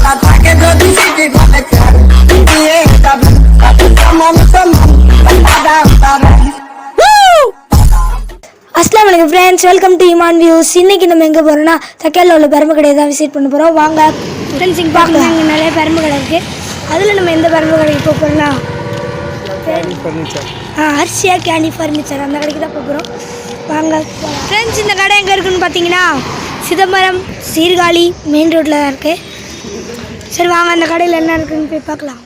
अस्सलाम वालेकुम friends, welcome to Iman views. இன்னைக்கு நம்ம எங்க போறோம்னா தக்கையில உள்ள பெருமை கடையை தான் விசிட் பண்ண போறோம். வாங்க ஃப்ரெண்ட்ஸ், இங்க பார்க்கலாம். இங்க நிறைய பெருமை கடை இருக்கு. அதுல நம்ம எந்த பெருமை கடைக்கு போக போறோம்னா ஹர்ஷியா கேண்டி ஃபர்னிச்சர், அந்த கடைக்கு தான் போகிறோம். வாங்க ஃப்ரெண்ட்ஸ், இந்த கடை எங்கே இருக்குன்னு பார்த்தீங்கன்னா சிதம்பரம் சீர்காழி மெயின் ரோட்டில் தான் இருக்குது. சரி வாங்க, அந்த கடையில் என்ன இருக்குன்னு போய் பார்க்கலாம்.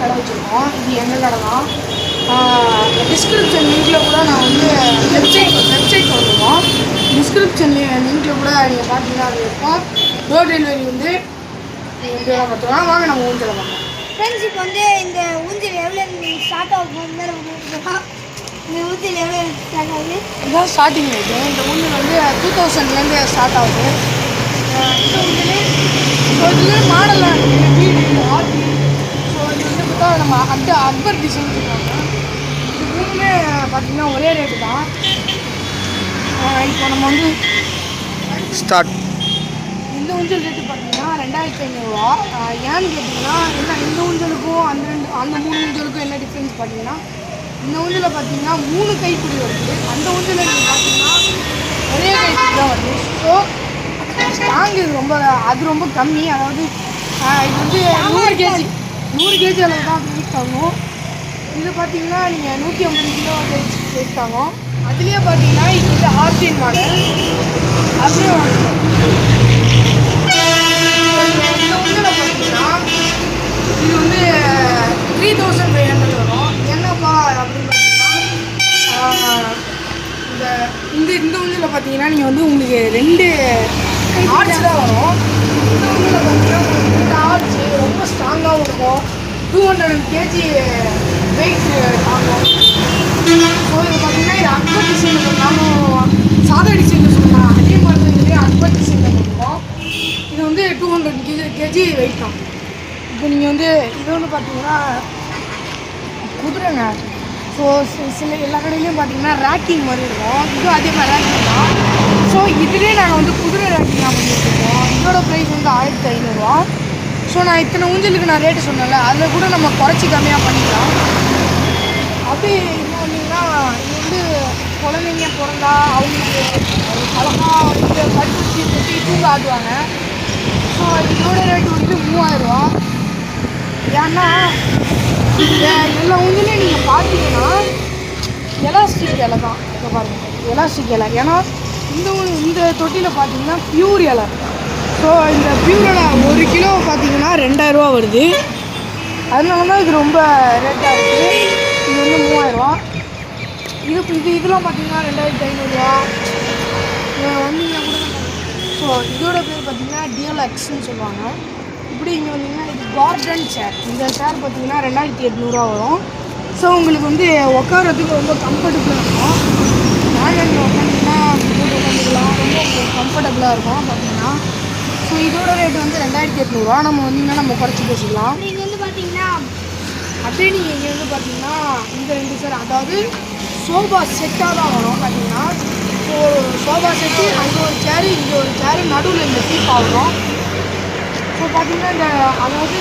கடை வச்சுருக்கோம். இது எங்கள் கடை தான். டிஸ்கிரிப்ஷன் லிங்கில் கூட நான் வந்து வெப்சைட் வந்துடுவோம். டிஸ்கிரிப்ஷன் லிங்கில் கூட நீங்கள் பார்த்தீங்கன்னா அது இருக்கும். டோர் டெலிவரி வந்து எப்படியெல்லாம் பார்த்துக்கலாம். வாங்க நம்ம ஊஞ்சலை பார்க்கலாம். ஃப்ரெண்ட்ஸ், இப்போ வந்து இந்த ஊஞ்சல் எவ்வளோ ஸ்டார்ட் ஆகும்? இந்த ஊஞ்சல் எவ்வளோ ஸ்டார்ட் ஆகுது? இதுதான் ஸ்டார்டிங் ரேட்டு. இந்த ஊஞ்சல் வந்து 2000லேருந்து ஸ்டார்ட் ஆகுது. இந்த ஊஞ்சல் இதில் மாடலாக இருக்குது. வீடு ஆட்டி நம்ம அக்பர் டிசைன் சொல்லுவாங்க. இது மூணுமே பார்த்திங்கன்னா ஒரே ரேட்டு தான். இப்போ நம்ம வந்து ஸ்டார்ட் இந்த ஊஞ்சல் ரேட்டு பார்த்திங்கன்னா 2500 ஏன்னு கேட்டிங்கன்னா என்ன இந்த ஊஞ்சலுக்கும் அந்த 3 ஊஞ்சலுக்கும் என்ன டிஃப்ரென்ஸ் பார்த்திங்கன்னா, இந்த ஊஞ்சலில் பார்த்திங்கன்னா 3 கைப்பிடி வருது. அந்த ஊஞ்சலில் நீங்கள் பார்த்திங்கன்னா ஒரே கைப்பிடி தான் வருது. ஸோ ஸ்ட்ராங் அது ரொம்ப கம்மி. அதாவது இது வந்து 100 கேஜி அளவு தான் வெயிட் ஆகும். இது பார்த்தீங்கன்னா நீங்கள் 150 கிலோ வெயிட் ஆகும். அதுலேயே பார்த்தீங்கன்னா இது வந்து ஆர்டின் மாடல். அப்படியே இந்த ஊஞ்சலில் பார்த்தீங்கன்னா இது வந்து 3500 வரும். என்னப்பா அப்படின்னு பார்த்தீங்கன்னா இந்த ஊஞ்சலில் பார்த்தீங்கன்னா நீங்கள் வந்து உங்களுக்கு 2 ஆர்ட்ஸ் தான் வரும். இந்த ஊஞ்சலில் பார்த்தீங்கன்னா உங்களுக்கு 2 ஆர்ட்ஸு ரொம்ப ஸ்ட்ராங்காகவும் இருக்கும். 200 கேஜி வெயிட் ஆகும். ஸோ இது பார்த்தீங்கன்னா இது அக்பர் டிசைனில் பண்ணாலும் சாதா டிசைனில் சொல்லலாம். அதே மாதிரி தான் இதுலேயே அக்பர் டிசைனில் பண்ணுவோம். இது வந்து 200 கேஜி வெயிட் தான். இப்போ நீங்கள் வந்து இது வந்து பார்த்தீங்கன்னா குதிரைங்க. ஸோ சில எல்லா கடையிலையும் பார்த்தீங்கன்னா ரேக்கிங் மாதிரி இருக்கும். இதுவும் அதே மாதிரி ரேக்கிங் தான். ஸோ இதுலேயே நாங்கள் வந்து குதிரை ரேக்கிங்காக பண்ணிட்டுருக்கோம். இதோட ப்ரைஸ் வந்து 1500. ஸோ நான் இத்தனை ஊஞ்சலுக்கு நான் ரேட்டு சொன்னேன்ல, அதில் கூட நம்ம குறைச்சி கம்மியாக பண்ணிக்கலாம். அப்படி இது வந்தீங்கன்னா இது வந்து குழந்தைங்க பிறந்தா அவங்களுக்கு அழகாக வந்து கட்டுச்சி கட்டி தூங்க ஆடுவாங்க. ஸோ இதோட ரேட்டு வந்து 3000. ஏன்னா எல்லா ஊஞ்சலையும் நீங்கள் பார்த்தீங்கன்னா எலாஸ்டிக் இலை தான். இப்போ பாருங்கள், எலாஸ்டிக் இலை. ஏன்னா இந்த தொட்டியில் பார்த்தீங்கன்னா பியூர் இலை. ஸோ இந்த பியூரோட 1 கிலோ பார்த்தீங்கன்னா 2000 வருது. அதனால தான் இது ரொம்ப ரேட்டாக இருக்குது. இது வந்து 3000. இதெல்லாம் பார்த்தீங்கன்னா 2500 வந்தீங்கன்னா கூட. ஸோ இதோட பேர் பார்த்தீங்கன்னா டிஎல்எக்ஸ்ன்னு சொல்லுவாங்க. இப்படி இங்கே வந்தீங்கன்னா இது கார்டன் சேர். இந்த சேர் பார்த்தீங்கன்னா 2800 வரும். ஸோ உங்களுக்கு வந்து உட்காரத்துக்கு ரொம்ப கம்ஃபர்டபுளாக இருக்கும். நாங்கள் உட்காந்துங்கன்னா உட்காந்துக்கலாம், ரொம்ப உங்களுக்கு கம்ஃபர்டபுளாக இருக்கும் பார்த்தீங்கன்னா. ஸோ இதோட ரேட்டு வந்து 2800. நம்ம வந்தீங்கன்னா நம்ம குறைச்சி பேசிக்கலாம். நீங்கள் வந்து பார்த்தீங்கன்னா அப்படியே நீங்கள் இங்கே வந்து பார்த்தீங்கன்னா இந்த 2 சேர், அதாவது சோஃபா செட்டாக தான் வரும் பார்த்தீங்கன்னா. ஸோ சோஃபா செட்டு அங்கே ஒரு சேரு, இங்கே ஒரு சேரு, நடுவில் இந்த டீப்பா வரும். ஸோ பார்த்தீங்கன்னா இந்த அதாவது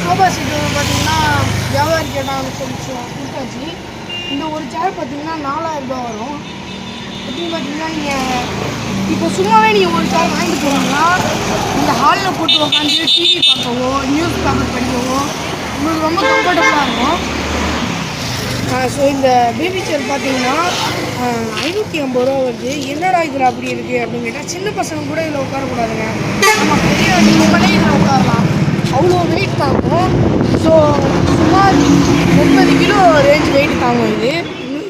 சோஃபா செட்டு பார்த்தீங்கன்னா வியாபாரி கேட்டால் கொஞ்சம் கொடுத்தாச்சு. இந்த ஒரு சேர் பார்த்தீங்கன்னா 4000 வரும். எப்படின்னு பார்த்தீங்கன்னா நீங்கள் இப்போ சும்மாவே நீங்கள் ஒரு சேர் வாங்கிட்டு போனீங்கன்னா இந்த ஹாலில் போட்டு உட்காந்து டிவி பார்க்கவோ நியூஸ் பேப்பர் படிக்கவோ உங்களுக்கு ரொம்ப கம்ஃபர்டபுளாக இருக்கும். ஸோ இந்த பேபி சேர் பார்த்தீங்கன்னா 550 வருது. என்னடா இதில் அப்படி இருக்குது அப்படின்னு கேட்டால், சின்ன பசங்க கூட இதில் உட்காரக்கூடாதுங்க. நம்ம பெரிய நீங்களே இதில் உட்காரலாம். அவ்வளோ வெயிட் தாங்கும். ஸோ சுமார் 30 கிலோ ரேஞ்ச் வெயிட் தாங்கும் இது.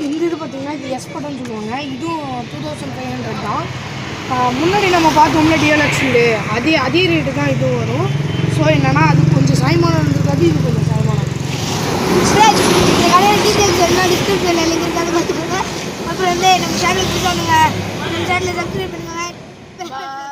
இந்த இது பார்த்திங்கன்னா இது எஸ்போர்ட்னு சொல்லுவாங்க. இதுவும் 2500 தான். முன்னாடி நம்ம பார்த்தோம்னா டிஎல்எக்ஸு அதே ரேட்டு தான் இதுவும் வரும். ஸோ என்னென்னா அது கொஞ்சம் சாய்மானம் இருந்திருக்காது, இது கொஞ்சம் சாய்மானம். இந்த கடையில் டீட்டெயில்ஸ் என்ன டிஸ்கிரிப்ஷனில் லிங்க் இருக்காது. சேனல் புதுசாக வந்துங்க நம்ம சேனலை சப்ஸ்கிரைப் பண்ணுங்க